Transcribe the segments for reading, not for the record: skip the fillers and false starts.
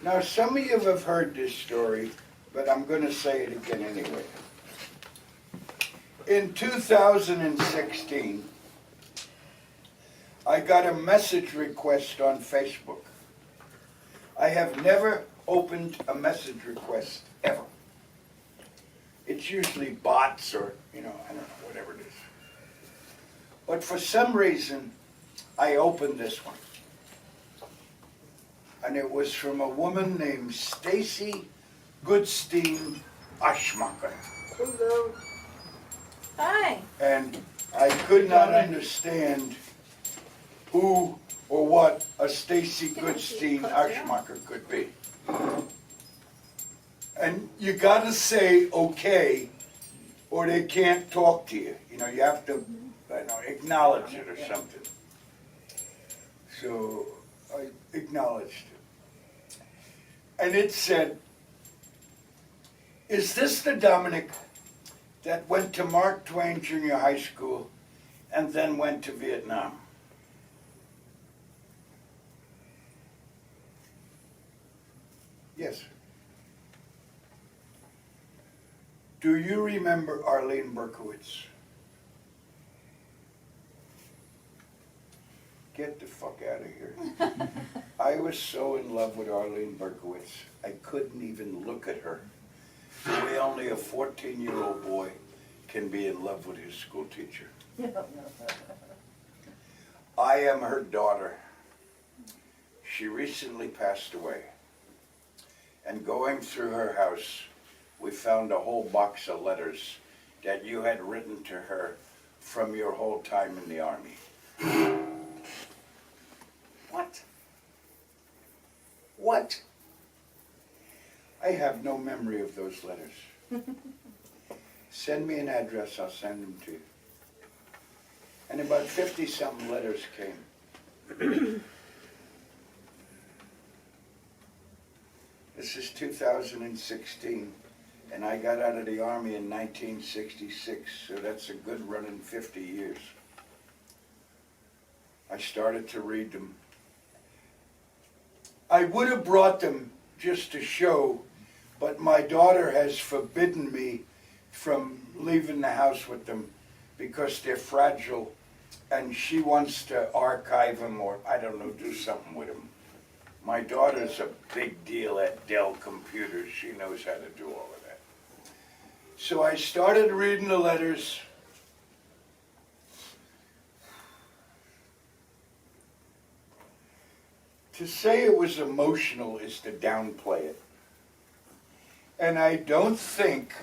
Now, some of you have heard this story, but I'm going to say it again anyway. In 2016, I got a message request on Facebook. I have never opened a message request, ever. It's usually bots or, I don't know, whatever it is. But for some reason, I opened this one. And it was from a woman named Stacy Goodstein Aschmacher. Hello. Hi. And I could not understand who or what a Stacy Goodstein Aschmacher could be. And you gotta say okay, or they can't talk to you. You have to acknowledge it or something. So I acknowledged it. And it said, "Is this the Dominic that went to Mark Twain Junior High School and then went to Vietnam?" Yes. Do you remember Arlene Berkowitz? Get the fuck out of here. I was so in love with Arlene Berkowitz, I couldn't even look at her. The way only a 14-year-old boy can be in love with his school teacher. I am her daughter. She recently passed away. And going through her house, we found a whole box of letters that you had written to her from your whole time in the Army. What? What? I have no memory of those letters. Send me an address, I'll send them to you. And about 50-something letters came. This is 2016, and I got out of the Army in 1966, so that's a good running 50 years. I started to read them. I would have brought them just to show, but my daughter has forbidden me from leaving the house with them because they're fragile, and she wants to archive them or, I don't know, do something with them. My daughter's a big deal at Dell Computers. She knows how to do all of that. So I started reading the letters. To say it was emotional is to downplay it. And I don't think,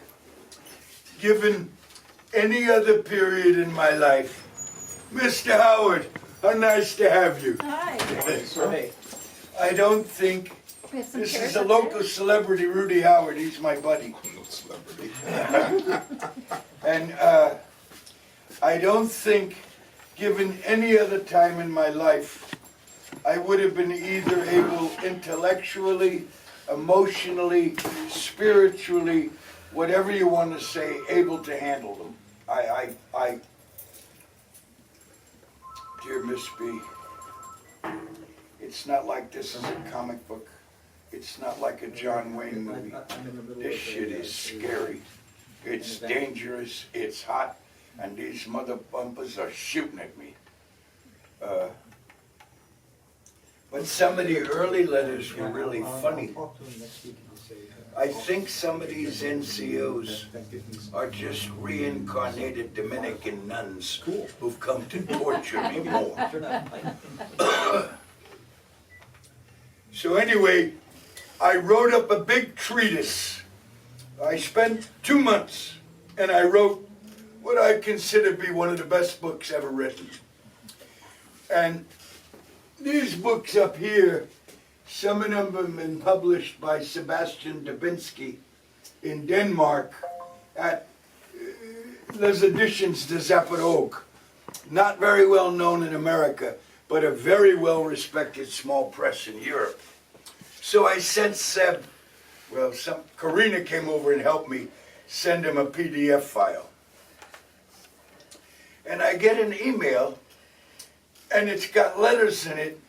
given any other period in my life, Mr. Howard, how nice to have you. Hi. That's right. I don't think, We have some this chairs is a up local there. celebrity, Rudy Howard, he's my buddy. Celebrity. And I don't think, given any other time in my life, I would have been either able intellectually, emotionally, spiritually, whatever you want to say, able to handle them. I dear Miss B, it's not like this is a comic book. It's not like a John Wayne movie. This shit is scary. It's dangerous, it's hot, and these mother bumpers are shooting at me. But some of the early letters were really funny. I think some of these NCOs are just reincarnated Dominican nuns who've come to torture me more. So anyway, I wrote up a big treatise. I spent 2 months, and I wrote what I consider to be one of the best books ever written. And these books up here, some of them have been published by Sebastian Dubinsky in Denmark at Les Editions de Zaporog. Not very well known in America, but a very well respected small press in Europe. So I sent Seb, Karina came over and helped me send him a PDF file. And I get an email, and it's got letters in it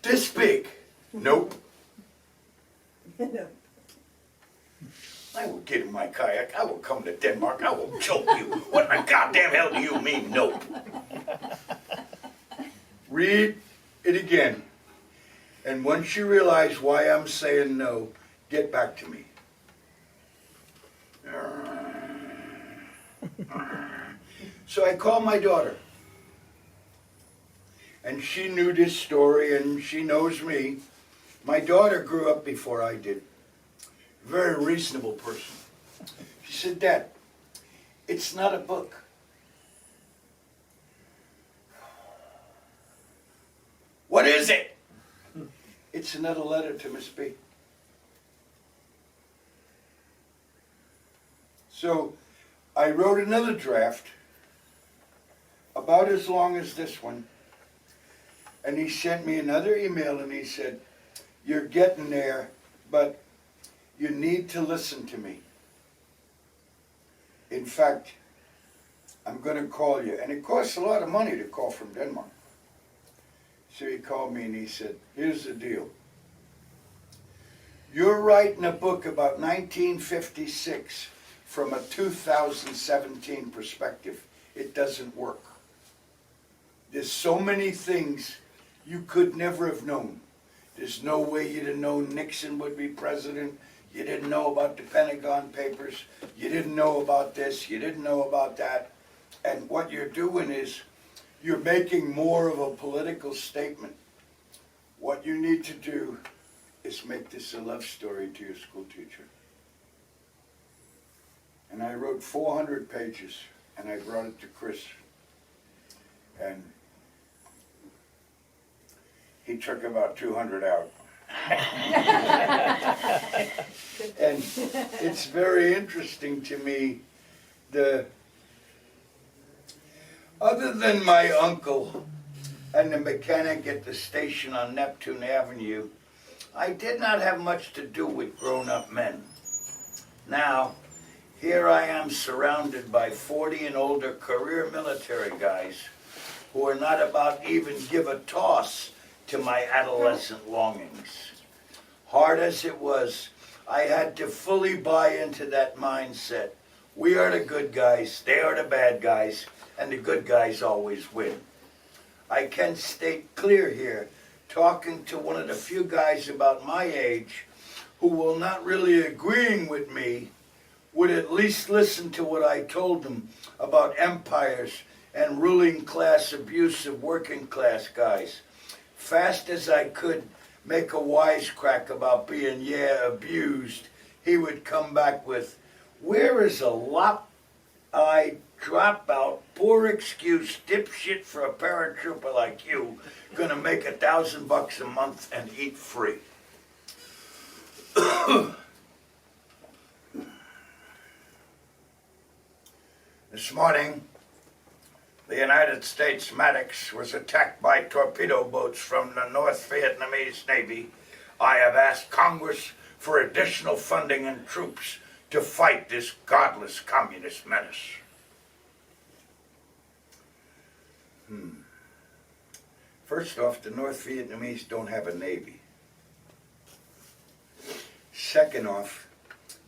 this big. Nope. I will get in my kayak. I will come to Denmark. I will choke you. What the goddamn hell do you mean, nope? Read it again. And once you realize why I'm saying no, get back to me. So I called my daughter. And she knew this story and she knows me. My daughter grew up before I did. Very reasonable person. She said, Dad, it's not a book. What is it? It's another letter to Miss B. So I wrote another draft about as long as this one. And he sent me another email and he said, you're getting there, but you need to listen to me. In fact, I'm going to call you. And it costs a lot of money to call from Denmark. So he called me and he said, here's the deal. You're writing a book about 1956 from a 2017 perspective. It doesn't work. There's so many things you could never have known. There's no way you'd have known Nixon would be president. You didn't know about the Pentagon Papers. You didn't know about this. You didn't know about that. And what you're doing is you're making more of a political statement. What you need to do is make this a love story to your school teacher. And I wrote 400 pages, and I brought it to Chris. And he took about 200 out. And it's very interesting to me, other than my uncle and the mechanic at the station on Neptune Avenue, I did not have much to do with grown-up men. Now, here I am surrounded by 40 and older career military guys who are not about even give a toss to my adolescent longings. Hard as it was, I had to fully buy into that mindset. We are the good guys, they are the bad guys, and the good guys always win. I can state clear here, talking to one of the few guys about my age who, will not really agreeing with me, would at least listen to what I told them about empires and ruling class abuse of working class guys. Fast as I could make a wisecrack about being, abused, he would come back with, where is a lop-eyed, dropout, poor excuse, dipshit for a paratrooper like you gonna make $1,000 a month and eat free? This morning, the United States Maddox was attacked by torpedo boats from the North Vietnamese Navy. I have asked Congress for additional funding and troops to fight this godless communist menace. First off, the North Vietnamese don't have a navy. Second off,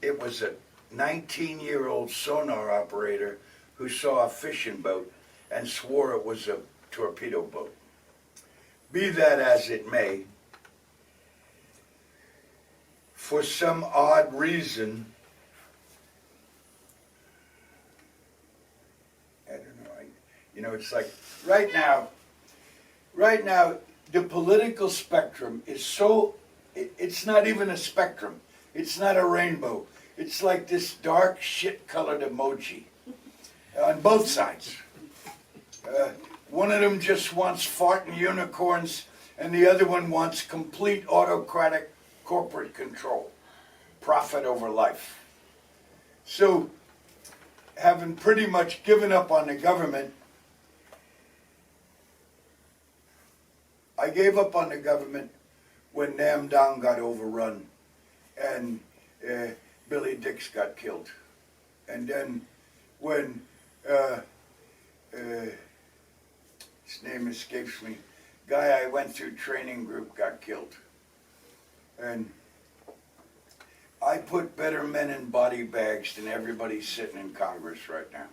it was a 19-year-old sonar operator who saw a fishing boat and swore it was a torpedo boat. Be that as it may, for some odd reason, I don't know, it's like right now, the political spectrum is so, it's not even a spectrum. It's not a rainbow. It's like this dark shit-colored emoji on both sides. One of them just wants farting unicorns, and the other one wants complete autocratic corporate control, profit over life. So, having pretty much given up on the government, I gave up on the government when Nam Dang got overrun and Billy Dix got killed. And then when his name escapes me, guy I went through training group got killed. And I put better men in body bags than everybody sitting in Congress right now.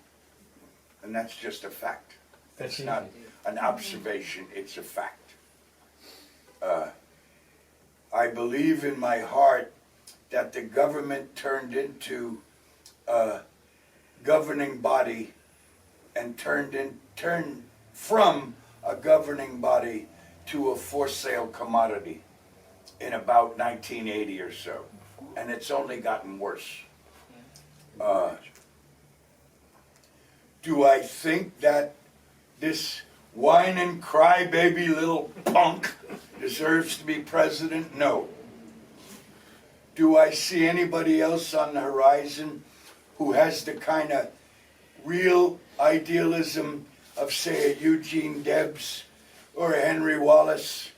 And that's just a fact. That's It's not an observation, it's a fact. I believe in my heart that the government turned into a governing body and turned from a governing body to a for sale commodity in about 1980 or so. And it's only gotten worse. Do I think that this whine and cry baby little punk deserves to be president? No. Do I see anybody else on the horizon who has the kind of real idealism of, say, a Eugene Debs or a Henry Wallace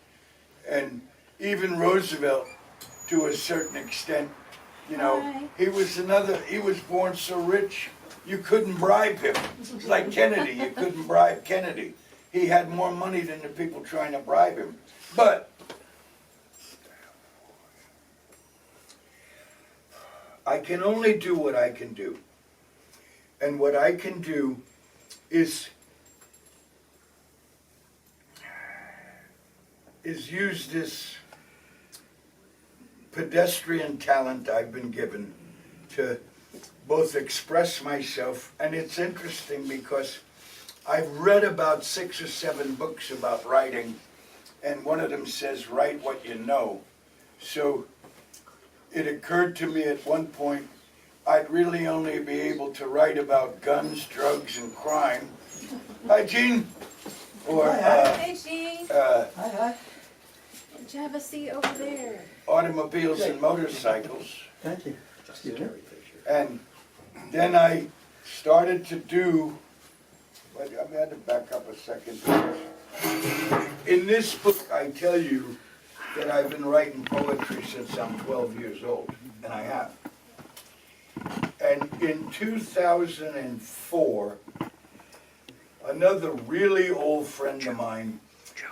and even Roosevelt to a certain extent? You know, Hi. he was born so rich you couldn't bribe him. It's like Kennedy, you couldn't bribe Kennedy. He had more money than the people trying to bribe him. But I can only do what I can do. And what I can do is use this pedestrian talent I've been given to both express myself, and it's interesting because I've read about 6 or 7 books about writing, and one of them says, write what you know. So it occurred to me at one point, I'd really only be able to write about guns, drugs, and crime. Hi, Gene. Or Hey, Gene. Hi. Did you have a seat over there? automobiles and motorcycles. Thank you. Excuse me. And then I started to do, I had to back up a second. In this book, I tell you that I've been writing poetry since I'm 12 years old, and I have. And in 2004, another really old friend of mine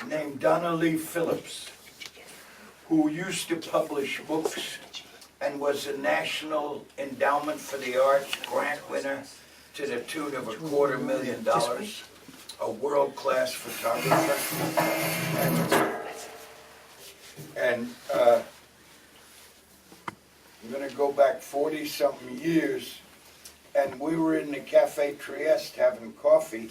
named Donna Lee Phillips, who used to publish books and was a National Endowment for the Arts grant winner to the tune of $250,000, a world-class photographer. And I'm gonna go back 40-something years, and we were in the Cafe Trieste having coffee,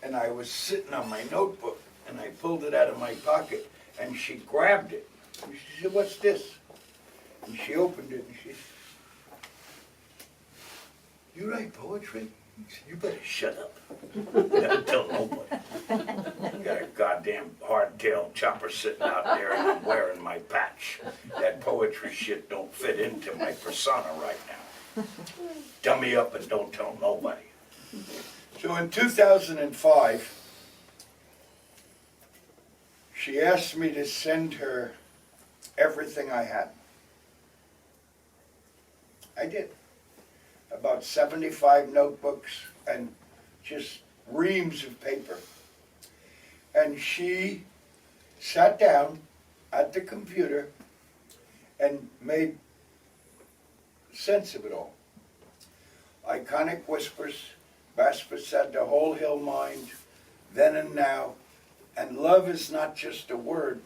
and I was sitting on my notebook, and I pulled it out of my pocket, and she grabbed it. And she said, "What's this?" And she opened it, and she said, "You write poetry?" I said, "You better shut up. Don't tell nobody. Got a goddamn hard-tailed chopper sitting out there, and I'm wearing my patch. That poetry shit don't fit into my persona right now. Dummy up and don't tell nobody." So in 2005, she asked me to send her everything I had. I did. About 75 notebooks and just reams of paper. And she sat down at the computer and made sense of it all. Iconic Whispers, Basper said, The Whole Hill Mind, Then and Now, and Love Is Not Just a Word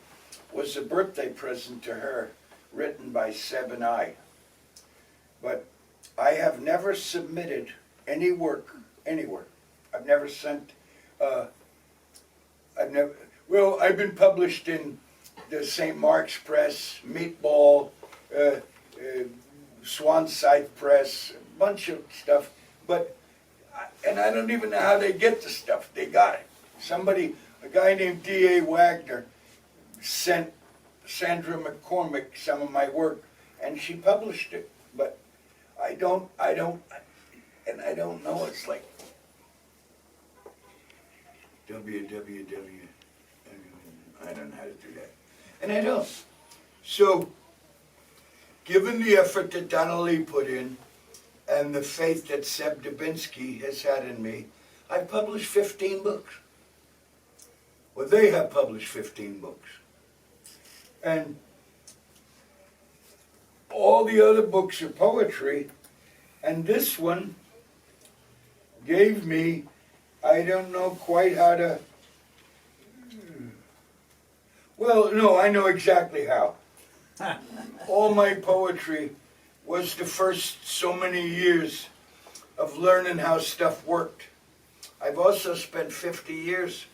was a birthday present to her, written by Seb and I. But I have never submitted any work anywhere. I've never sent, I've been published in the St. Mark's Press, Meatball, Swan Scythe Press, a bunch of stuff, and I don't even know how they get the stuff. They got it. A guy named D.A. Wagner sent Sandra McCormick some of my work, and she published it. But I don't know. It's like www. I don't know how to do that, and I don't. So, given the effort that Donna Lee put in, and the faith that Seb Dubinsky has had in me, I've published 15 books. Well, they have published 15 books. And all the other books are poetry, and this one gave me, I don't know quite how to, well, no, I know exactly how. All my poetry was the first so many years of learning how stuff worked. I've also spent 50 years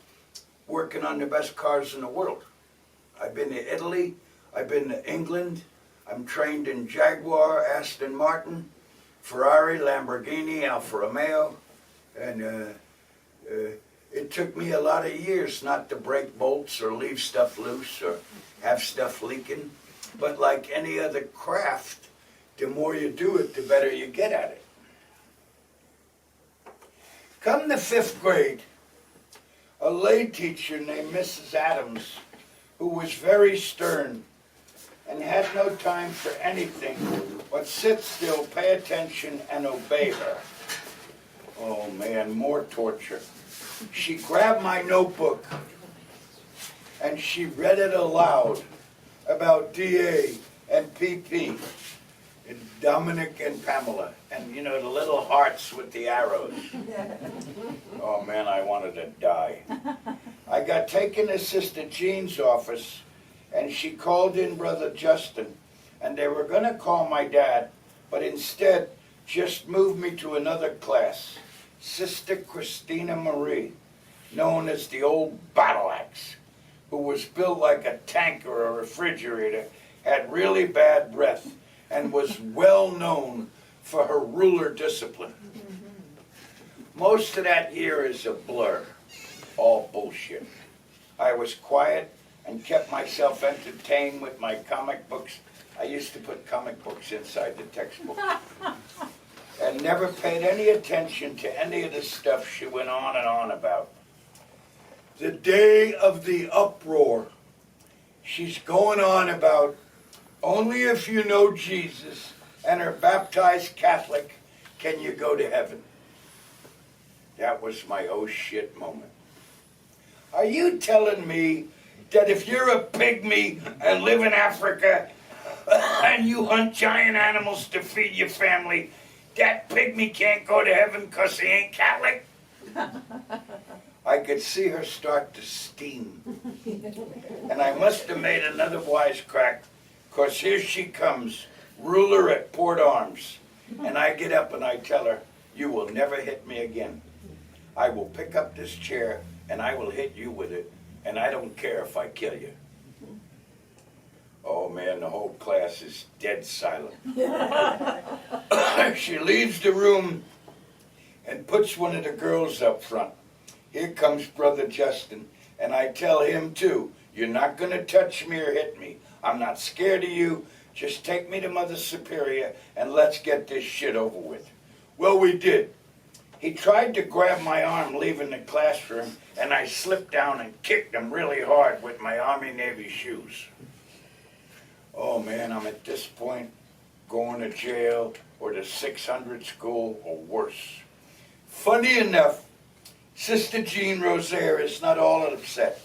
working on the best cars in the world. I've been to Italy, I've been to England, I'm trained in Jaguar, Aston Martin, Ferrari, Lamborghini, Alfa Romeo, and it took me a lot of years not to break bolts or leave stuff loose or have stuff leaking. But like any other craft, the more you do it, the better you get at it. Come the 5th grade, a lay teacher named Mrs. Adams, who was very stern and had no time for anything but sit still, pay attention, and obey her. Oh man, more torture. She grabbed my notebook and she read it aloud about DA and PP, and Dominic and Pamela, and you know, the little hearts with the arrows. Oh man, I wanted to die. I got taken to Sister Jean's office, and she called in Brother Justin, and they were going to call my dad, but instead just moved me to another class. Sister Christina Marie, known as the Old Battle Axe, who was built like a tank or a refrigerator, had really bad breath, and was well known for her ruler discipline. Most of that year is a blur, all bullshit. I was quiet and kept myself entertained with my comic books. I used to put comic books inside the textbook. And never paid any attention to any of the stuff she went on and on about. The day of the uproar, she's going on about only if you know Jesus and are baptized Catholic can you go to heaven. That was my oh shit moment. Are you telling me that if you're a pygmy and live in Africa and you hunt giant animals to feed your family, that pygmy can't go to heaven because he ain't Catholic? I could see her start to steam. And I must have made another wisecrack, because here she comes, ruler at Port Arms. And I get up and I tell her, you will never hit me again. I will pick up this chair and I will hit you with it, and I don't care if I kill you. Oh man, the whole class is dead silent. She leaves the room and puts one of the girls up front. Here comes Brother Justin, and I tell him too, you're not going to touch me or hit me. I'm not scared of you. Just take me to Mother Superior and let's get this shit over with. Well, we did. He tried to grab my arm leaving the classroom, and I slipped down and kicked him really hard with my Army-Navy shoes. Oh man, I'm at this point going to jail or the 600 school or worse. Funny enough, Sister Jean Rosaire is not all upset.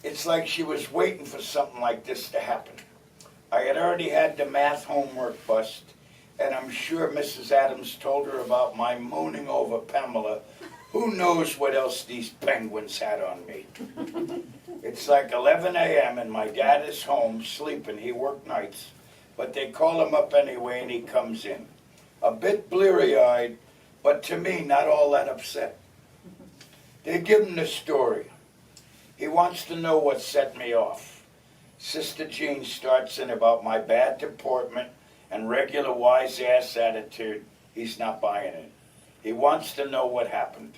It's like she was waiting for something like this to happen. I had already had the math homework bust, and I'm sure Mrs. Adams told her about my mooning over Pamela. Who knows what else these penguins had on me? It's like 11 a.m. and my dad is home sleeping. He worked nights, but they call him up anyway and he comes in. A bit bleary-eyed, but to me not all that upset. They give him the story. He wants to know what set me off. Sister Jean starts in about my bad deportment and regular wise-ass attitude. He's not buying it. He wants to know what happened.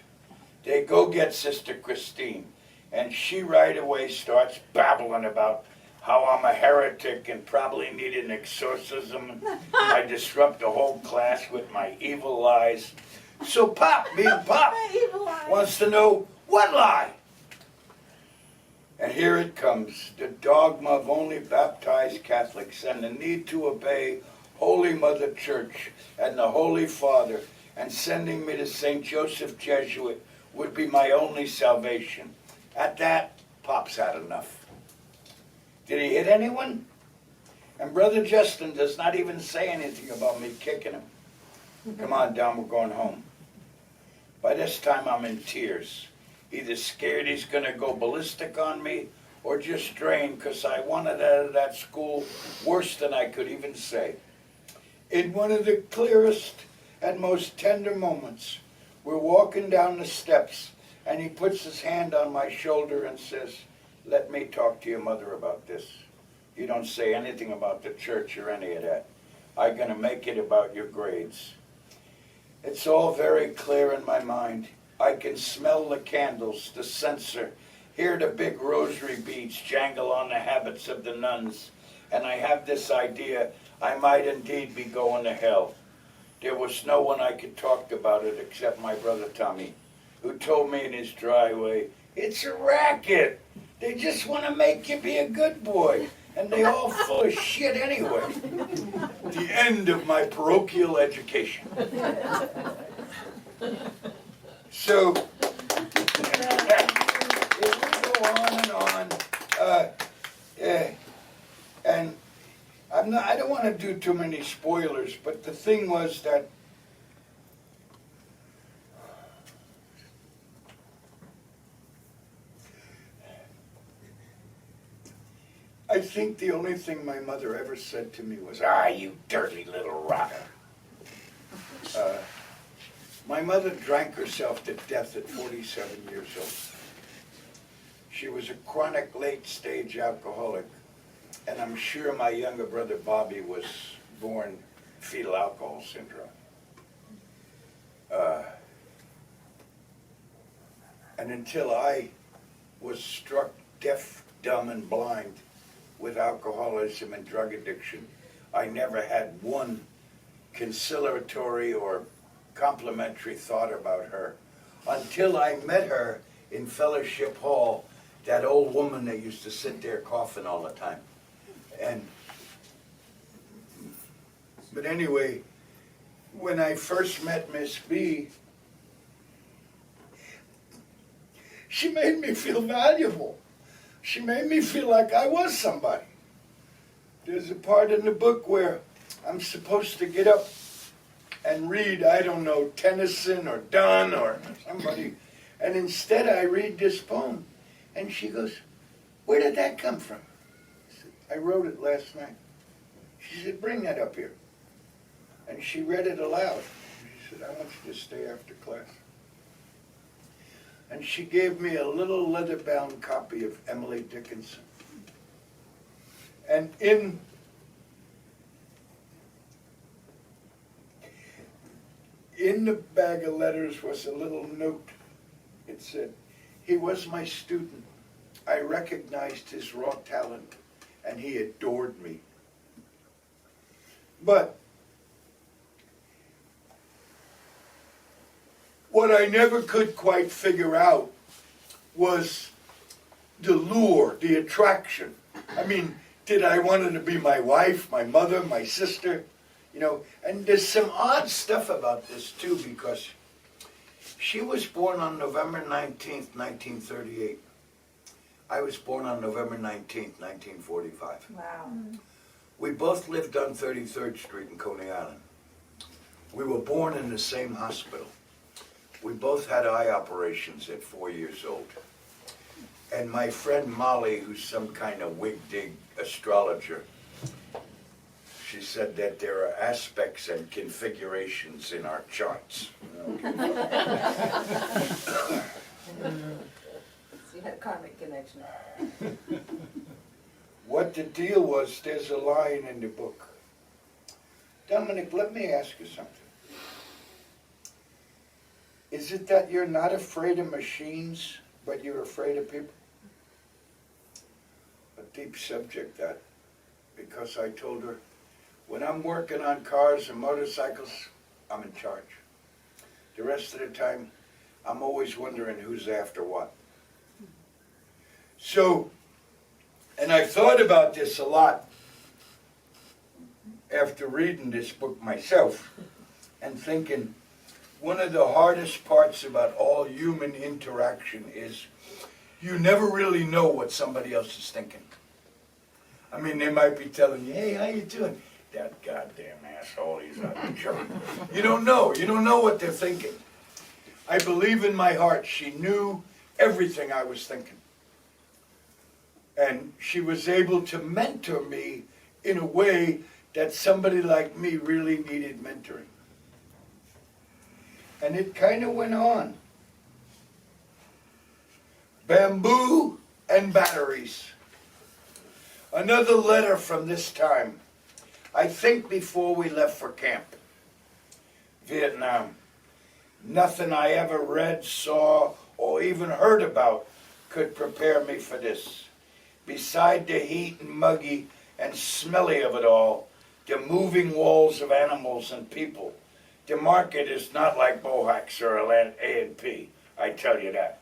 They go get Sister Christine, and she right away starts babbling about how I'm a heretic and probably need an exorcism. I disrupt the whole class with my evil lies. So Pop, being Pop, wants to know what lie. And here it comes, the dogma of only baptized Catholics and the need to obey Holy Mother Church and the Holy Father, and sending me to St. Joseph Jesuit would be my only salvation. At that, Pop's had enough. Did he hit anyone? And Brother Justin does not even say anything about me kicking him. Come on, Dom, we're going home. By this time, I'm in tears. Either scared he's going to go ballistic on me or just drained because I wanted out of that school worse than I could even say. In one of the clearest and most tender moments, we're walking down the steps, and he puts his hand on my shoulder and says, "Let me talk to your mother about this. You don't say anything about the church or any of that. I'm going to make it about your grades." It's all very clear in my mind. I can smell the candles, the censer, hear the big rosary beads jangle on the habits of the nuns, and I have this idea I might indeed be going to hell. There was no one I could talk about it except my brother Tommy, who told me in his dry way, "It's a racket. They just want to make you be a good boy, and they all full of shit anyway." The end of my parochial education. So, it will go on and on. And I don't want to do too many spoilers, but the thing was that I think the only thing my mother ever said to me was, "Ah, you dirty little rotter." My mother drank herself to death at 47 years old. She was a chronic late-stage alcoholic, and I'm sure my younger brother Bobby was born fetal alcohol syndrome. And until I was struck deaf, dumb, and blind with alcoholism and drug addiction, I never had one conciliatory or complimentary thought about her until I met her in Fellowship Hall, that old woman that used to sit there coughing all the time. But anyway, when I first met Miss B, she made me feel valuable. She made me feel like I was somebody. There's a part in the book where I'm supposed to get up and read, I don't know, Tennyson or Donne or somebody, and instead I read this poem. And she goes, "Where did that come from?" I said, "I wrote it last night." She said, "Bring that up here." And she read it aloud. She said, "I want you to stay after class." And she gave me a little leather-bound copy of Emily Dickinson. And in the bag of letters was a little note. It said, "He was my student. I recognized his raw talent, and he adored me." But what I never could quite figure out was the lure, the attraction. I mean, did I want her to be my wife, my mother, my sister? You know, and there's some odd stuff about this too, because she was born on November 19th, 1938. I was born on November 19th, 1945. Wow. We both lived on 33rd Street in Coney Island. We were born in the same hospital. We both had eye operations at 4 years old. And my friend Molly, who's some kind of wig-dig astrologer, she said that there are aspects and configurations in our charts. You had a karmic connection. What the deal was, there's a line in the book. Dominic, let me ask you something. Is it that you're not afraid of machines, but you're afraid of people? A deep subject, that. Because I told her, when I'm working on cars and motorcycles, I'm in charge. The rest of the time, I'm always wondering who's after what. So, and I thought about this a lot after reading this book myself and thinking, one of the hardest parts about all human interaction is you never really know what somebody else is thinking. I mean, they might be telling you, hey, how you doing? That goddamn asshole, he's not a jerk. You don't know. You don't know what they're thinking. I believe in my heart she knew everything I was thinking. And she was able to mentor me in a way that somebody like me really needed mentoring. And it kind of went on. Bamboo and batteries. Another letter from this time. I think before we left for camp. Vietnam. Nothing I ever read, saw, or even heard about could prepare me for this. Beside the heat and muggy and smelly of it all, the moving walls of animals and people, the market is not like Bohacs or A&P, I tell you that.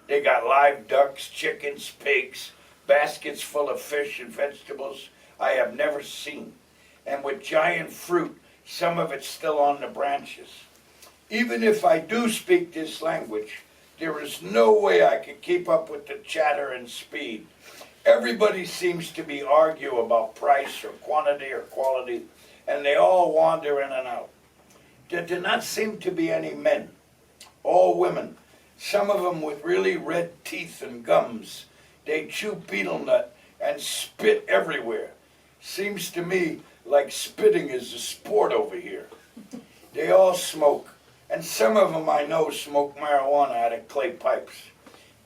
They got live ducks, chickens, pigs, baskets full of fish and vegetables I have never seen, and with giant fruit, some of it still on the branches. Even if I do speak this language, there is no way I can keep up with the chatter and speed. Everybody seems to be arguing about price or quantity or quality, and they all wander in and out. There do not seem to be any men, all women, some of them with really red teeth and gums. They chew betel nut and spit everywhere. Seems to me like spitting is a sport over here. They all smoke, and some of them I know smoke marijuana out of clay pipes.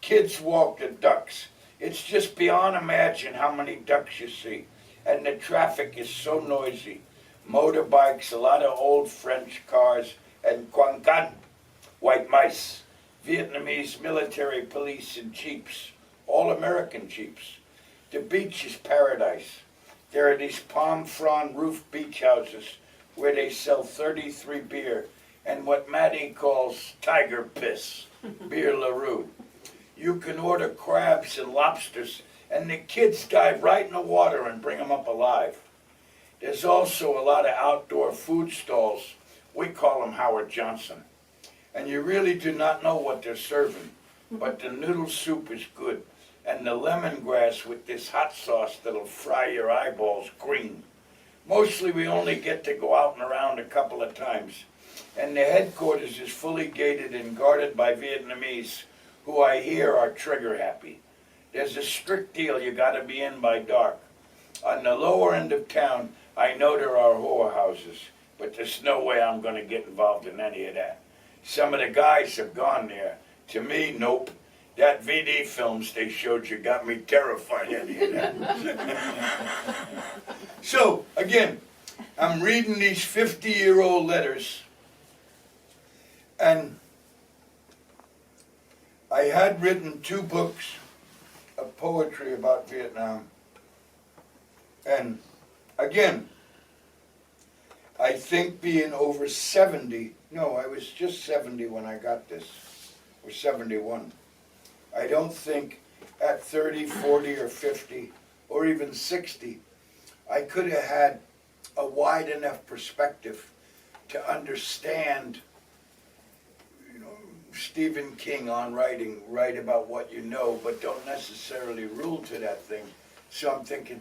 Kids walk the ducks. It's just beyond imagine how many ducks you see, and the traffic is so noisy. Motorbikes, a lot of old French cars, and Quang Can, white mice, Vietnamese military police and jeeps, all American jeeps. The beach is paradise. There are these palm frond roof beach houses where they sell 33 beer and what Maddie calls tiger piss, beer LaRue. You can order crabs and lobsters, and the kids dive right in the water and bring them up alive. There's also a lot of outdoor food stalls. We call them Howard Johnson. And you really do not know what they're serving, but the noodle soup is good, and the lemongrass with this hot sauce that'll fry your eyeballs green. Mostly we only get to go out and around a couple of times, and the headquarters is fully gated and guarded by Vietnamese, who I hear are trigger happy. There's a strict deal you gotta be in by dark. On the lower end of town, I know there are whorehouses, but there's no way I'm gonna get involved in any of that. Some of the guys have gone there. To me, nope. That VD films they showed you got me terrified any of that. So, again, I'm reading these 50-year-old letters, and I had written 2 books of poetry about Vietnam. And again, I think being over 70, no, I was just 70 when I got this, or 71. I don't think at 30, 40, or 50, or even 60, I could have had a wide enough perspective to understand, Stephen King on writing, write about what you know, but don't necessarily rule to that thing. So I'm thinking,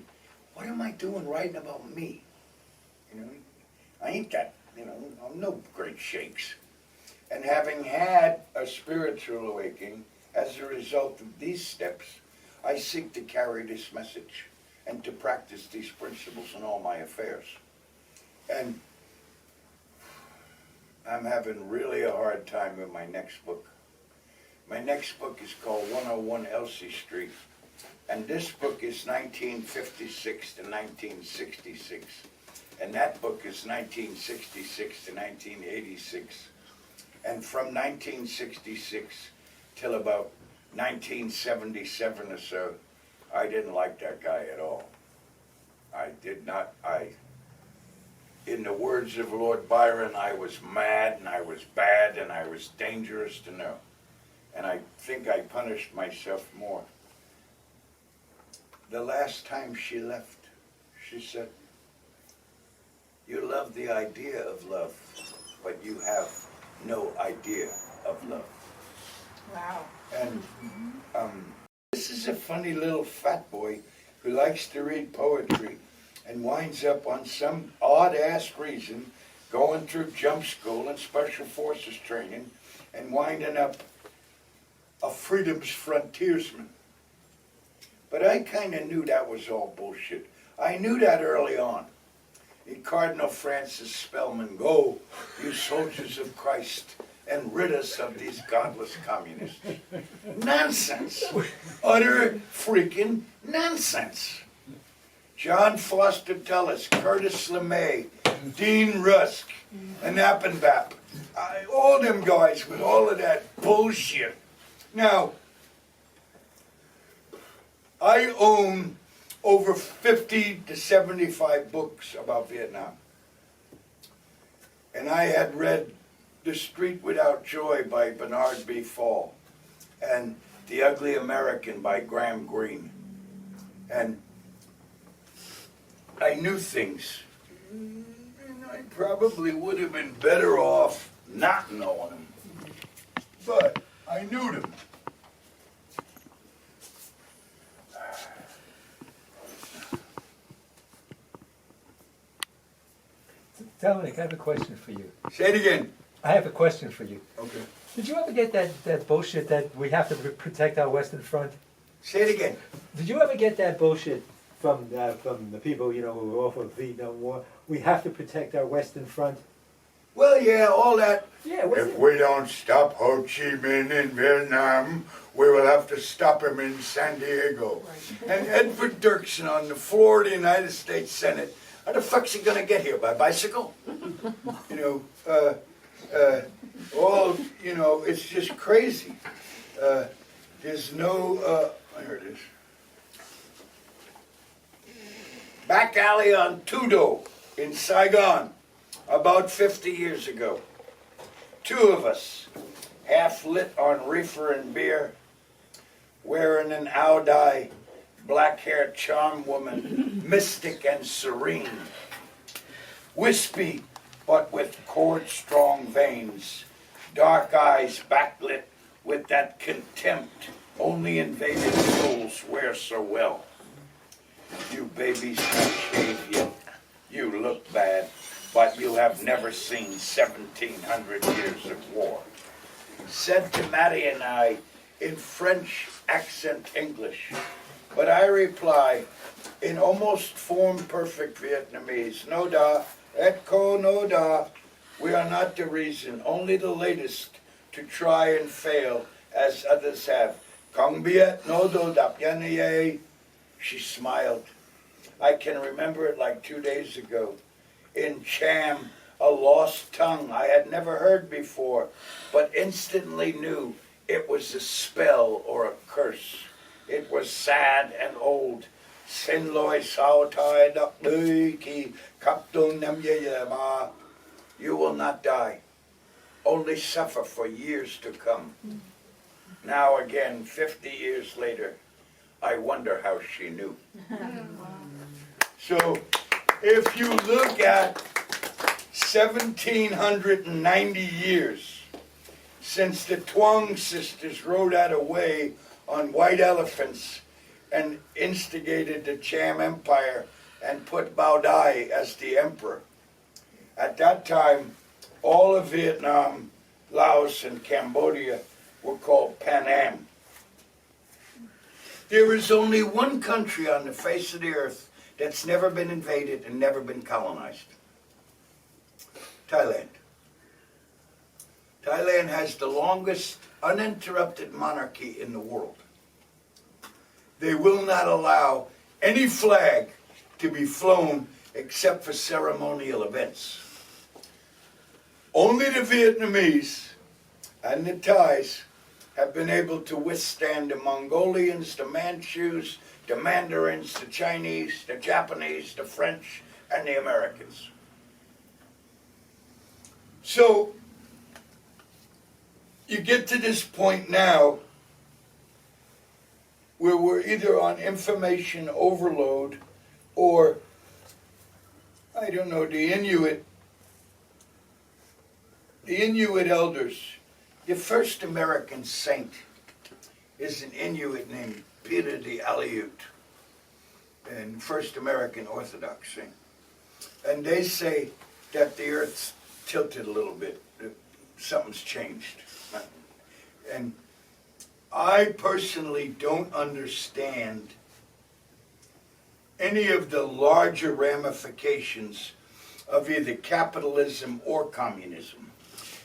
what am I doing writing about me? I ain't that, I'm no great shakes. And having had a spiritual awakening as a result of these steps, I seek to carry this message and to practice these principles in all my affairs. And I'm having really a hard time with my next book. My next book is called 101 Elsie Street, and this book is 1956 to 1966, and that book is 1966 to 1986, and from 1966 till about 1977 or so, I didn't like that guy at all. I did not, in the words of Lord Byron, I was mad and I was bad and I was dangerous to know. And I think I punished myself more. The last time she left, she said, "You love the idea of love, but you have no idea of love." Wow. And this is a funny little fat boy who likes to read poetry and winds up on some odd-ass reason going through jump school and special forces training and winding up a freedom's frontiersman. But I kind of knew that was all bullshit. I knew that early on. In Cardinal Francis Spellman, go, you soldiers of Christ, and rid us of these godless communists. Nonsense. Utter freaking nonsense. John Foster Dulles, Curtis LeMay, Dean Rusk, and Appenbap. All them guys with all of that bullshit. Now, I own over 50 to 75 books about Vietnam. And I had read The Street Without Joy by Bernard B. Fall and The Ugly American by Graham Greene. And I knew things. And I probably would have been better off not knowing them. But I knew them. Dominic, I have a question for you. Say it again. I have a question for you. Okay. Did you ever get that bullshit that we have to protect our Western Front? Say it again. Did you ever get that bullshit from the people, you know, who were off of the Vietnam War? We have to protect our Western Front. Well, yeah, all that. Yeah. If we don't stop Ho Chi Minh in Vietnam, we will have to stop him in San Diego. And Edward Dirksen on the floor of the United States Senate. How the fuck's he gonna get here? By bicycle? You know, it's just crazy. There's no, here it is. Back alley on Tudo in Saigon, about 50 years ago. Two of us, half lit on reefer and beer, wearing an Audi, black-haired charm woman, mystic and serene, wispy but with cord-strong veins, dark eyes backlit with that contempt only invaded souls wear so well. You babies can't shave yet. You look bad, but you have never seen 1,700 years of war. Said to Matty and I in French accent English, but I reply in almost form-perfect Vietnamese, no da, et ko no da. We are not the reason, only the latest to try and fail as others have. Kong Viet no do dap yan ye. She smiled. I can remember it like 2 days ago. In Cham, a lost tongue I had never heard before, but instantly knew it was a spell or a curse. It was sad and old. Sin loi sao tai dak lui ki kap dun nam ye ye ma. You will not die, only suffer for years to come. Now again, 50 years later, I wonder how she knew. So, if you look at 1,790 years since the Tuong sisters rode out away on white elephants and instigated the Cham Empire and put Bao Dai as the emperor. At that time, all of Vietnam, Laos, and Cambodia were called Pan Am. There is only one country on the face of the earth that's never been invaded and never been colonized. Thailand. Thailand has the longest uninterrupted monarchy in the world. They will not allow any flag to be flown except for ceremonial events. Only the Vietnamese and the Thais have been able to withstand the Mongolians, the Manchus, the Mandarins, the Chinese, the Japanese, the French, and the Americans. So, you get to this point now where we're either on information overload or, I don't know, the Inuit elders. The first American saint is an Inuit named Peter the Aleut. and First American Orthodoxy. And they say that the earth's tilted a little bit, that something's changed. And I personally don't understand any of the larger ramifications of either capitalism or communism.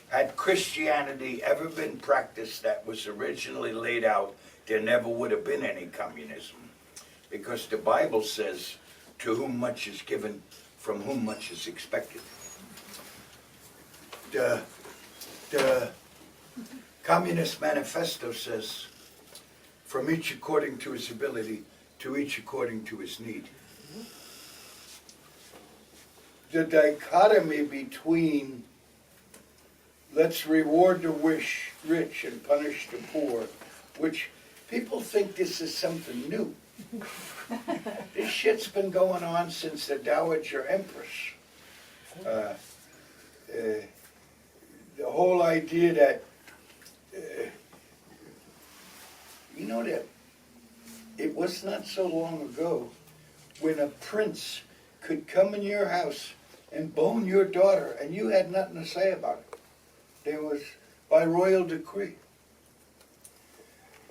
Had Christianity ever been practiced that was originally laid out, there never would have been any communism. Because the Bible says, to whom much is given, from whom much is expected. The Communist Manifesto says, from each according to his ability, to each according to his need. The dichotomy between let's reward the rich and punish the poor, which people think this is something new. This shit's been going on since the Dowager Empress. The whole idea that, you know that it was not so long ago when a prince could come in your house and bone your daughter and you had nothing to say about it. There was by royal decree.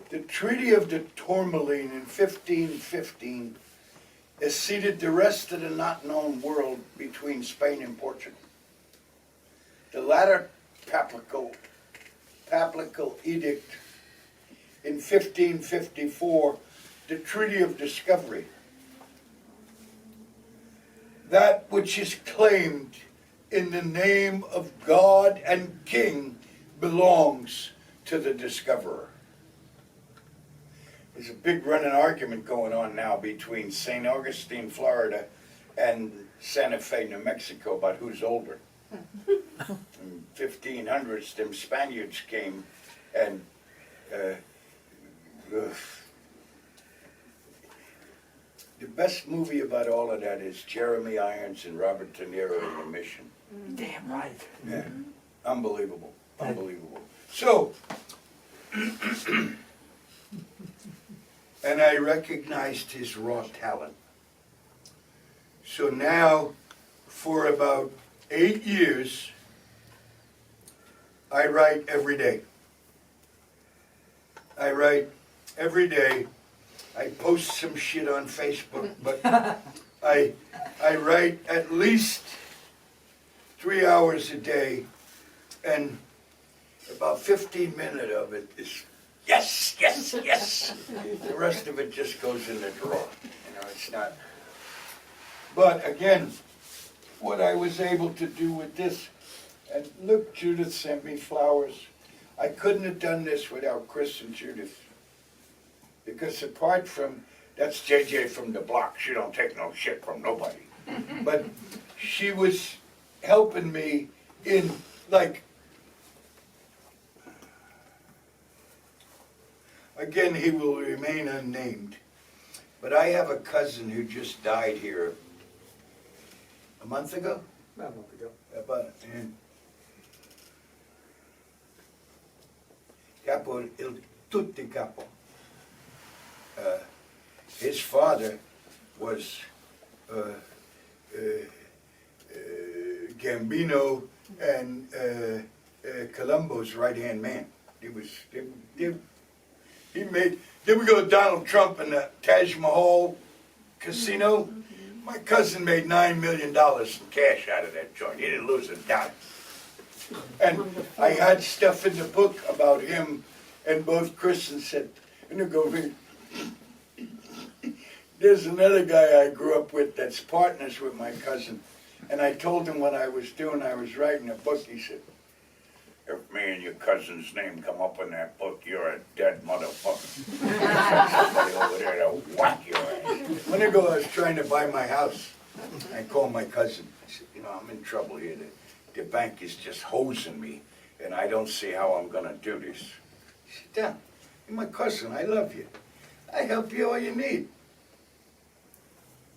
The Treaty of the Tourmaline in 1515 ceded the rest of the not known world between Spain and Portugal. The latter papal edict in 1554, the Treaty of Discovery, that which is claimed in the name of God and King belongs to the discoverer. There's a big running argument going on now between St. Augustine, Florida, and Santa Fe, New Mexico, about who's older. In 1500s, them Spaniards came and the best movie about all of that is Jeremy Irons and Robert De Niro in The Mission. Damn right. Yeah, unbelievable, unbelievable. So, and I recognized his raw talent. So now, for about 8 years, I write every day. I write every day. I post some shit on Facebook, but I write at least 3 hours a day, and about 15 minutes of it is yes, yes, yes. The rest of it just goes in the drawer. You know, it's not. But again, what I was able to do with this, and look, Judith sent me flowers. I couldn't have done this without Chris and Judith. Because apart from, that's JJ from the block, she don't take no shit from nobody. But she was helping me in, like, again, he will remain unnamed. But I have a cousin who just died here a month ago? About a month ago. Capo, il tutti capo. His father was Gambino and Colombo's right-hand man. He made. Then we go to Donald Trump and the Taj Mahal casino. My cousin made $9 million in cash out of that joint. He didn't lose a dime. And I had stuff in the book about him, and both Chris and said, and they go, there's another guy I grew up with that's partners with my cousin. And I told him what I was doing. I was writing a book. He said, if me and your cousin's name come up in that book, you're a dead motherfucker. Somebody over there to whack your ass. When ago I was trying to buy my house. I called my cousin. I said, you know, I'm in trouble here. The bank is just hosing me, and I don't see how I'm going to do this. He said, Dad, you're my cousin. I love you. I help you all you need.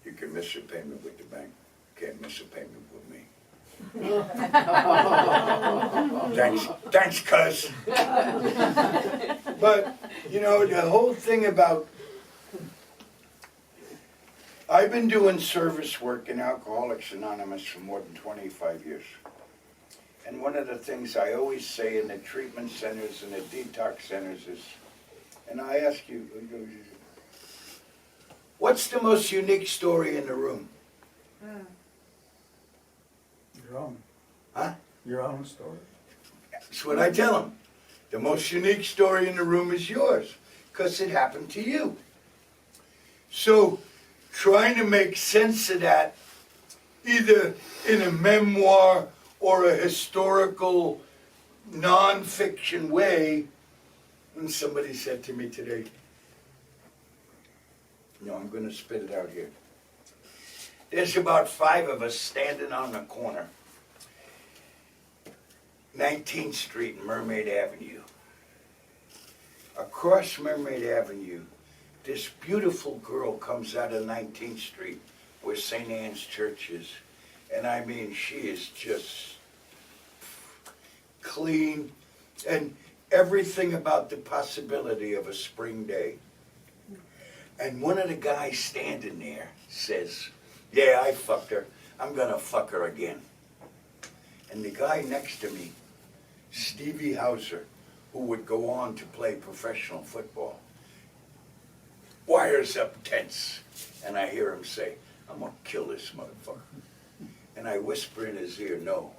You can miss your payment with the bank. You can't miss a payment with me. Thanks, cuz. But, you know, the whole thing about I've been doing service work in Alcoholics Anonymous for more than 25 years. And one of the things I always say in the treatment centers and the detox centers is, and I ask you, what's the most unique story in the room? Your own. Huh? Your own story. That's what I tell them. The most unique story in the room is yours, because it happened to you. So, trying to make sense of that, either in a memoir or a historical, non-fiction way, and somebody said to me today, no, I'm going to spit it out here. There's about 5 of us standing on the corner, 19th Street and Mermaid Avenue. Across Mermaid Avenue, this beautiful girl comes out of 19th Street where St. Anne's Church is. And I mean, she is just clean and everything about the possibility of a spring day. And one of the guys standing there says, yeah, I fucked her. I'm gonna fuck her again. And the guy next to me, Stevie Hauser, who would go on to play professional football, wires up tense. And I hear him say, I'm gonna kill this motherfucker. And I whisper in his ear, no.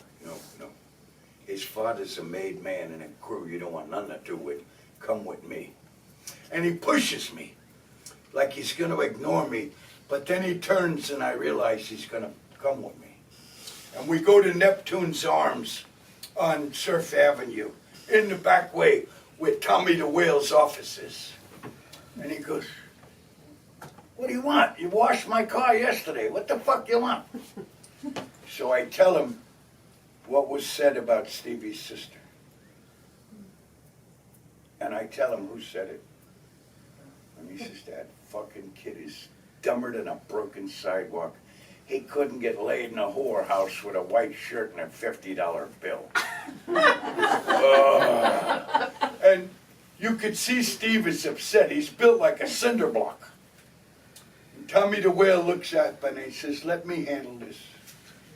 His father's a made man in a crew you don't want nothing to do with. Come with me. And he pushes me like he's gonna ignore me, but then he turns and I realize he's gonna come with me. And we go to Neptune's Arms on Surf Avenue, in the back way where Tommy the Whale's office is. And he goes, what do you want? You washed my car yesterday. What the fuck you want? So I tell him what was said about Stevie's sister. And I tell him who said it. And he says, that fucking kid is dumber than a broken sidewalk. He couldn't get laid in a whorehouse with a white shirt and a $50 bill. And you could see Steve is upset. He's built like a cinder block. And Tommy the Whale looks up and he says, let me handle this.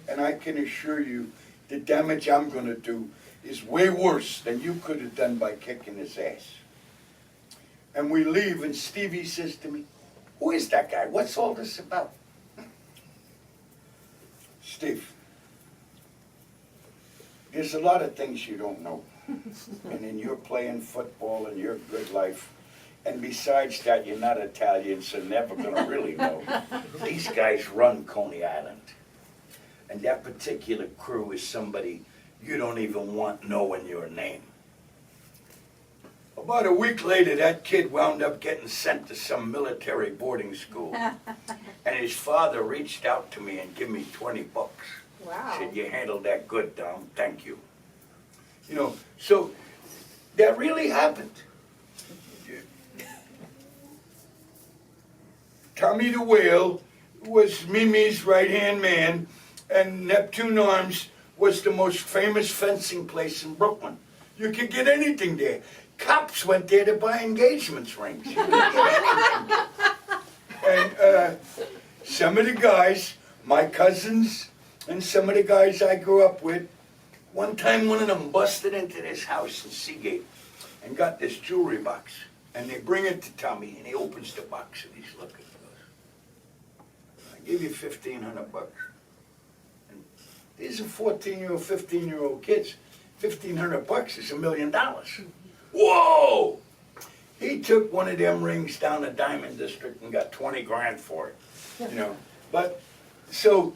And I can assure you the damage I'm going to do is way worse than you could have done by kicking his ass. And we leave and Stevie says to me, who is that guy? What's all this about? Steve, there's a lot of things you don't know. And then you're playing football and your good life. And besides that, you're not Italian, so never gonna really know. These guys run Coney Island. And that particular crew is somebody you don't even want knowing your name. About a week later, that kid wound up getting sent to some military boarding school. And his father reached out to me and gave me $20. Wow. Said, you handled that good, Dom. Thank you. You know, so that really happened. Tommy the Whale was Mimi's right-hand man, and Neptune Arms was the most famous fencing place in Brooklyn. You could get anything there. Cops went there to buy engagement rings. You could get anything. And some of the guys, my cousins, and some of the guys I grew up with, one time one of them busted into this house in Seagate and got this jewelry box. And they bring it to Tommy, and he opens the box, and he's looking. I give you $1,500. And these are 14-year-old, 15-year-old kids. $1,500 is $1 million. Whoa! He took one of them rings down to Diamond District and got 20 grand for it. You know, but so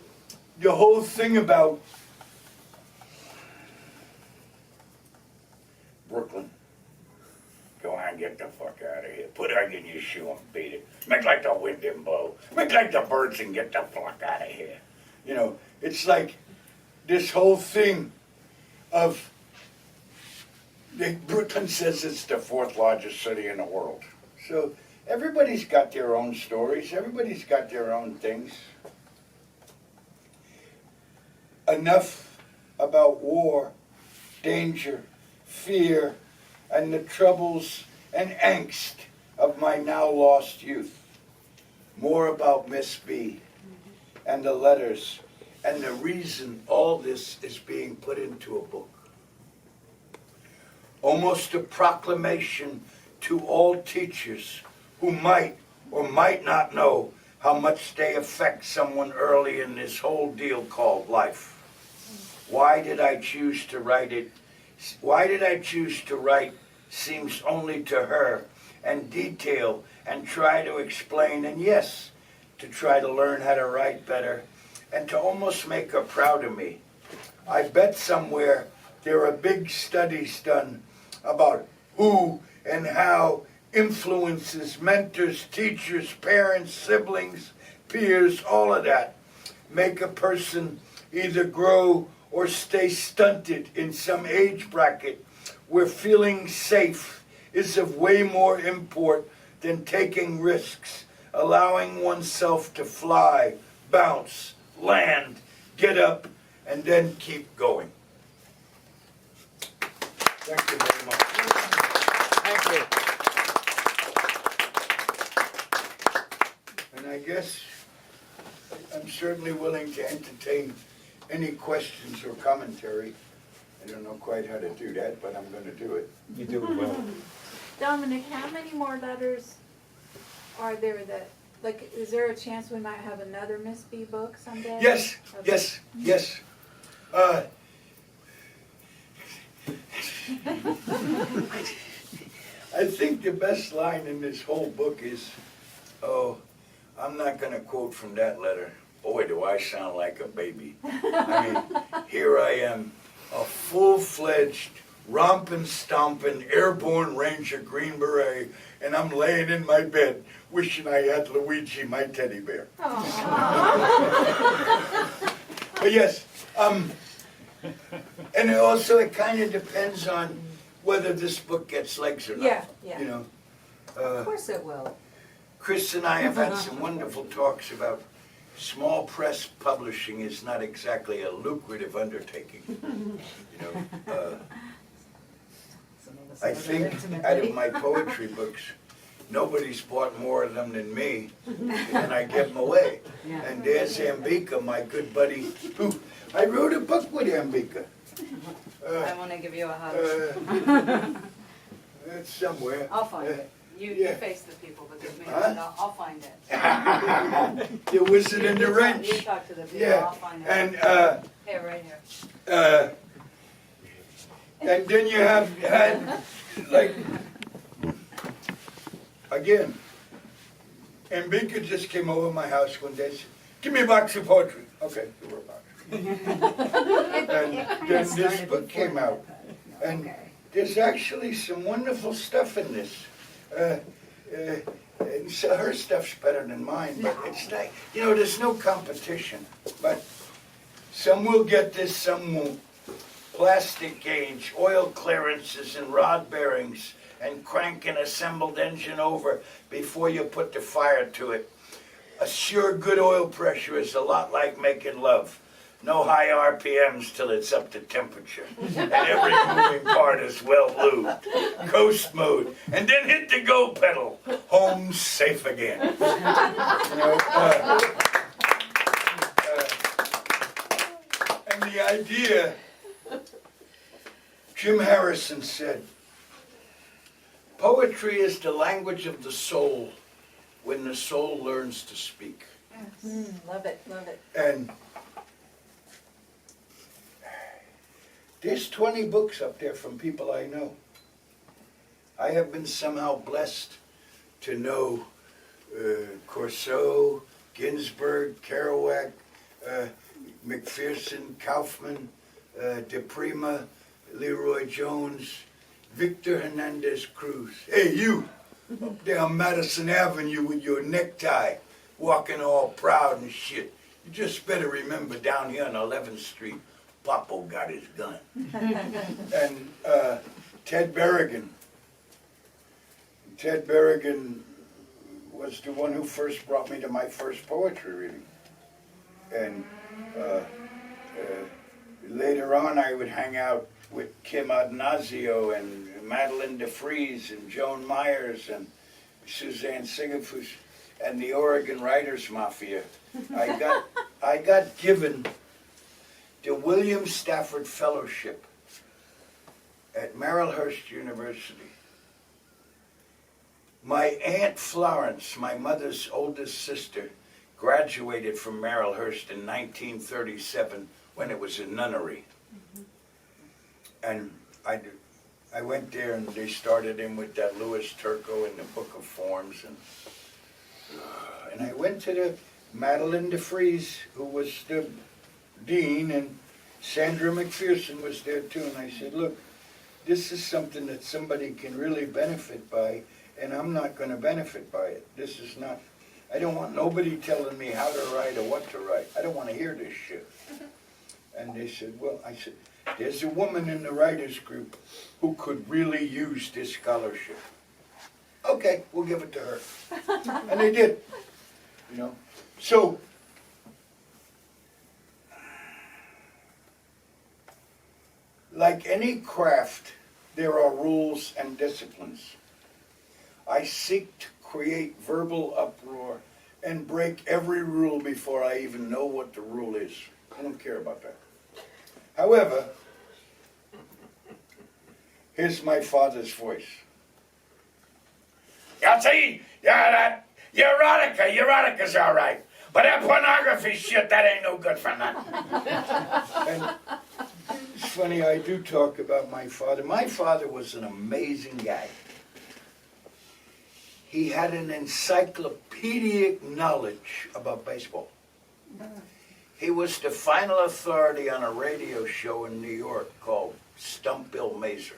the whole thing about Brooklyn. Go on, get the fuck out of here. Put egg in your shoe and beat it. Make like the wind and blow. Make like the birds and get the fuck out of here. You know, it's like this whole thing of Brooklyn says it's the 4th largest city in the world. So everybody's got their own stories. Everybody's got their own things. Enough about war, danger, fear, and the troubles and angst of my now lost youth. more about Miss B and the letters and the reason all this is being put into a book. Almost a proclamation to all teachers who might or might not know how much they affect someone early in this whole deal called life. Why did I choose to write it? Why did I choose to write seems only to her, and detail and try to explain, and yes, to try to learn how to write better and to almost make her proud of me. I bet somewhere there are big studies done about who and how influences, mentors, teachers, parents, siblings, peers, all of that make a person either grow or stay stunted in some age bracket where feeling safe is of way more import than taking risks, allowing oneself to fly, bounce, land, get up, and then keep going. Thank you very much. Thank you. And I guess I'm certainly willing to entertain any questions or commentary. I don't know quite how to do that, but I'm going to do it. You do it well. Dominic, how many more letters are there that, like, is there a chance we might have another Miss B book someday? Yes, Okay. yes. I think the best line in this whole book is, oh, I'm not going to quote from that letter. Boy, do I sound like a baby. I mean, here I am, a full-fledged, romping, stomping, airborne Ranger Green Beret, and I'm laying in my bed wishing I had Luigi, my teddy bear. But yes, and it also, it kind of depends on whether this book gets legs or not. Yeah. You know, Of course it will. Chris and I have had some wonderful talks about small press publishing is not exactly a lucrative undertaking. You know, I think out of my poetry books, nobody's bought more of them than me, and I give them away. And there's Ambika, my good buddy, who I wrote a book with Ambika. I want to give you a hug. It's somewhere. I'll find it. You face the people, but there's me. Huh? I'll find it. The Wizard and the Wrench. You talk to the people. Yeah, I'll find it. and Here, right here. and then you have had, like, again, Ambika just came over my house one day and said, give me a box of poetry. Okay, give her a box. And then this book came out, and there's actually some wonderful stuff in this. And so her stuff's better than mine, but it's like, you know, there's no competition. But some will get this, some won't. Plastic gauge, oil clearances and rod bearings, and crank an assembled engine over before you put the fire to it. A sure good oil pressure is a lot like making love. No high RPMs till it's up to temperature. And every moving part is well lubed. Coast mode. And then hit the go pedal. Home safe again. You know, and the idea, Jim Harrison said, poetry is the language of the soul when the soul learns to speak. Love it, love it. And there's 20 books up there from people I know. I have been somehow blessed to know Corso, Ginsberg, Kerouac, McPherson, Kaufman, De Prima, Leroy Jones, Victor Hernandez Cruz. Hey, you, up there on Madison Avenue with your necktie, walking all proud and shit. You just better remember down here on 11th Street, Papo got his gun. And Ted Berrigan. Ted Berrigan was the one who first brought me to my first poetry reading. And later on I would hang out with Kim Adanasio and Madeline DeFries and Joan Myers and Suzanne Singafus. and the Oregon Writers Mafia, I got given the William Stafford Fellowship at Marylhurst University. My Aunt Florence, my mother's oldest sister, graduated from Marylhurst in 1937 when it was a nunnery. And I went there and they started in with that Louis Turco in the Book of Forms. And I went to the Madeline DeFries, who was the dean, and Sandra McPherson was there too. And I said, look, this is something that somebody can really benefit by, and I'm not going to benefit by it. This is not, I don't want nobody telling me how to write or what to write. I don't want to hear this shit. And they said, well, I said, there's a woman in the writers group who could really use this scholarship. Okay, we'll give it to her. And they did, you know. So, like any craft, there are rules and disciplines. I seek to create verbal uproar and break every rule before I even know what the rule is. I don't care about that. However, here's my father's voice. You see, yeah, that erotica's all right. But that pornography shit, that ain't no good for nothing. And it's funny, I do talk about my father. My father was an amazing guy. He had an encyclopedic knowledge about baseball. He was the final authority on a radio show in New York called Stump Bill Mazer.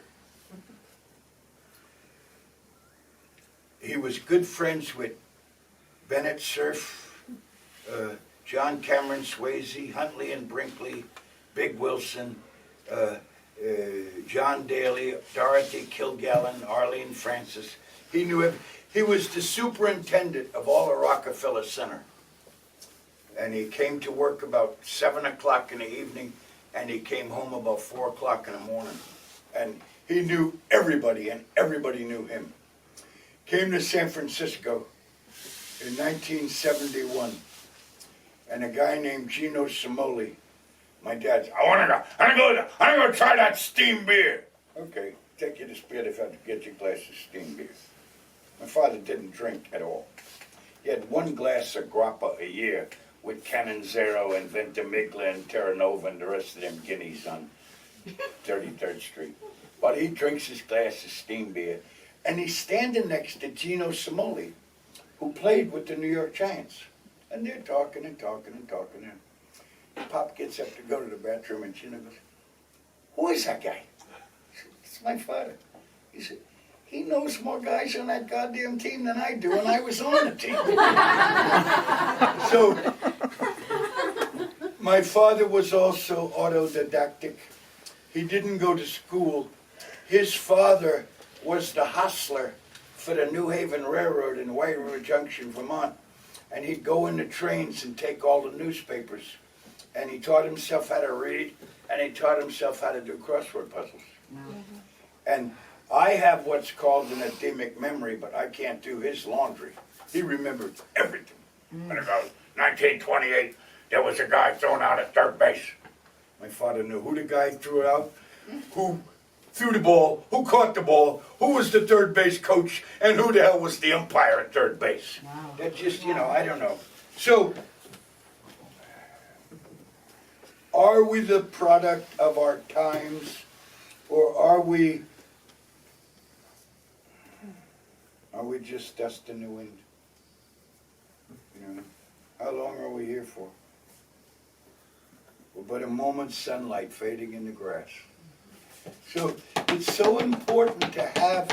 He was good friends with Bennett Cerf, John Cameron Swayze, Huntley and Brinkley, Big Wilson, John Daly, Dorothy Kilgallen, Arlene Francis. He knew him. He was the superintendent of all of Rockefeller Center. And he came to work about 7 o'clock in the evening, and he came home about 4 o'clock in the morning. And he knew everybody, and everybody knew him. Came to San Francisco in 1971, and a guy named Gino Simoli, my dad's, I'm gonna go try that steam beer. Okay, take you to Spirit if I have to get you a glass of steam beer. My father didn't drink at all. He had 1 glass of grappa a year with Canonzero and Ventimiglia and Terra Nova and the rest of them guineas on 33rd Street. But he drinks his glass of steam beer, and he's standing next to Gino Simoli, who played with the New York Giants. And they're talking and talking and talking. And Pop gets up to go to the bathroom, and Gino goes, who is that guy? I said, it's my father. He said, he knows more guys on that goddamn team than I do, and I was on the team. So, my father was also autodidactic. He didn't go to school. His father was the hostler for the New Haven Railroad in White River Junction, Vermont. And he'd go in the trains and take all the newspapers. And he taught himself how to read, and he taught himself how to do crossword puzzles. And I have what's called an edemic memory, but I can't do his laundry. He remembered everything. And it goes, 1928, there was a guy thrown out at third base. My father knew who the guy threw out, who threw the ball, who caught the ball, who was the third base coach, and who the hell was the umpire at third base. Wow. That's just, I don't know. So, are we the product of our times, or are we just dust in the wind? How long are we here for? We're but a moment's sunlight fading in the grass. So it's so important to have,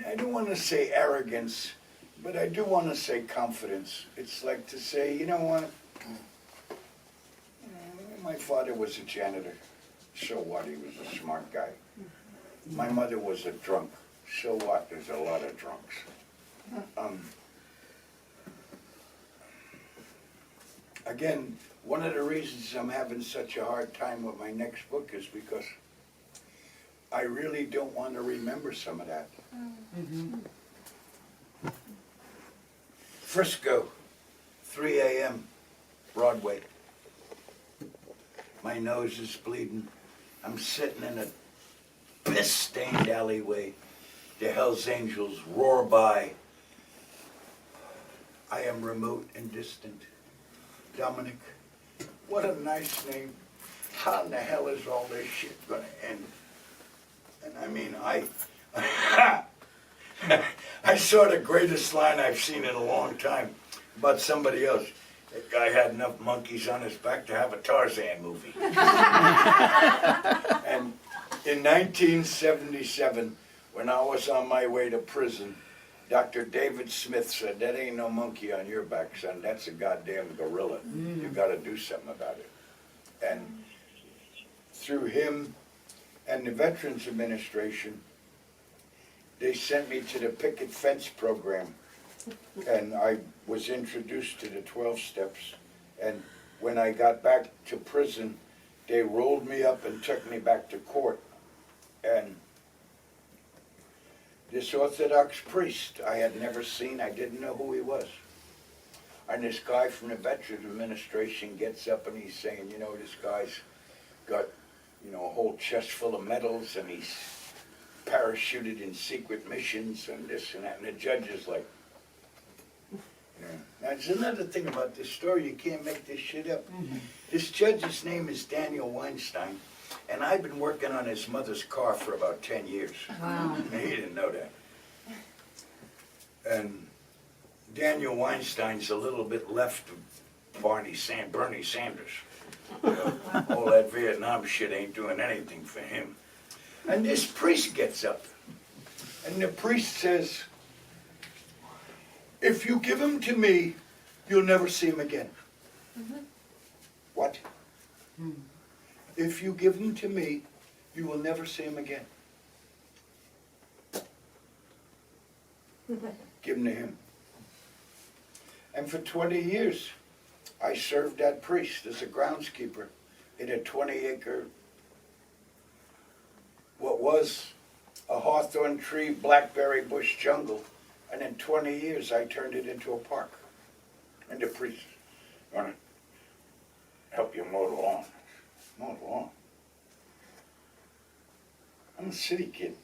I don't want to say arrogance, but I do want to say confidence. It's like to say, you know what? My father was a janitor. So what? He was a smart guy. My mother was a drunk. So what? There's a lot of drunks. Again, one of the reasons I'm having such a hard time with my next book is because I really don't want to remember some of that. Frisco, 3 a.m., Broadway. My nose is bleeding. I'm sitting in a piss-stained alleyway. The Hells Angels roar by. I am remote and distant. Dominic, what a nice name. How in the hell is all this shit gonna end? And I mean, I saw the greatest line I've seen in a long time about somebody else. That guy had enough monkeys on his back to have a Tarzan movie. And in 1977, when I was on my way to prison, Dr. David Smith said, that ain't no monkey on your back, son. That's a goddamn gorilla. You got to do something about it. And through him and the Veterans Administration, they sent me to the picket fence program. And I was introduced to the 12 steps. And when I got back to prison, they rolled me up and took me back to court. And this Orthodox priest I had never seen, I didn't know who he was. And this guy from the Veterans Administration gets up and he's saying, you know, this guy's got, you know, a whole chest full of medals and he's parachuted in secret missions and this and that. And the judge is like, yeah. Now, there's another thing about this story, you can't make this shit up. This judge's name is Daniel Weinstein, and I've been working on his mother's car for about 10 years. Wow. And he didn't know that. And Daniel Weinstein's a little bit left of Bernie Sanders. You know, all that Vietnam shit ain't doing anything for him. And this priest gets up, and the priest says, if you give him to me, you'll never see him again. What? If you give him to me, you will never see him again. Give him to him. And for 20 years, I served that priest as a groundskeeper in a 20-acre, what was a hawthorn tree, blackberry bush jungle. And in 20 years, I turned it into a park. And the priest, want to help you mow the lawn. Mow the lawn. I'm a city kid.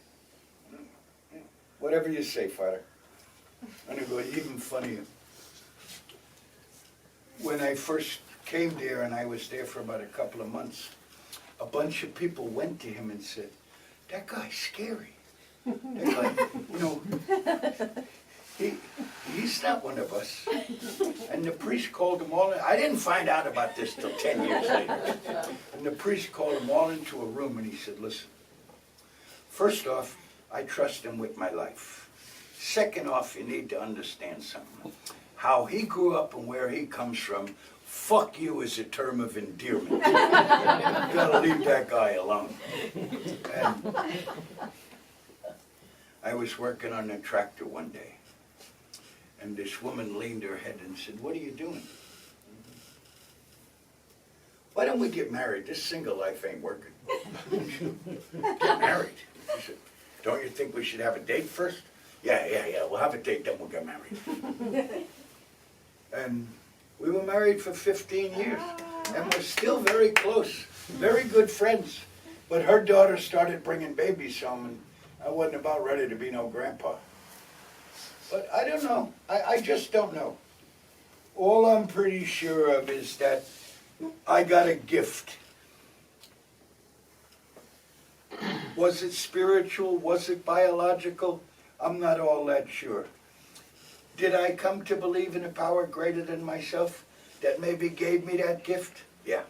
Whatever you say, Father. I'm going to go even funnier. When I first came there, and I was there for about a couple of months, a bunch of people went to him and said, that guy's scary. That guy, you know, he's not one of us. And the priest called them all in. I didn't find out about this till 10 years later. And the priest called them all into a room and he said, listen, first off, I trust him with my life. Second off, you need to understand something. How he grew up and where he comes from, fuck you is a term of endearment. You gotta leave that guy alone. And I was working on a tractor one day, and this woman leaned her head and said, what are you doing? Why don't we get married? This single life ain't working. Get married. She said, don't you think we should have a date first? Yeah, we'll have a date, then we'll get married. And we were married for 15 years, and we're still very close, very good friends. But her daughter started bringing babies home, and I wasn't about ready to be no grandpa. But I don't know. I just don't know. All I'm pretty sure of is that I got a gift. Was it spiritual? Was it biological? I'm not all that sure. Did I come to believe in a power greater than myself that maybe gave me that gift? Yeah.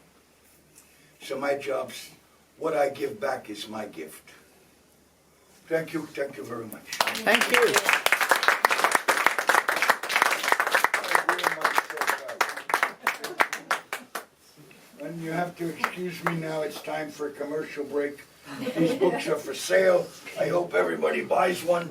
So my job's, what I give back is my gift. Thank you very much. Thank you. And you have to excuse me now, it's time for a commercial break. These books are for sale. I hope everybody buys one.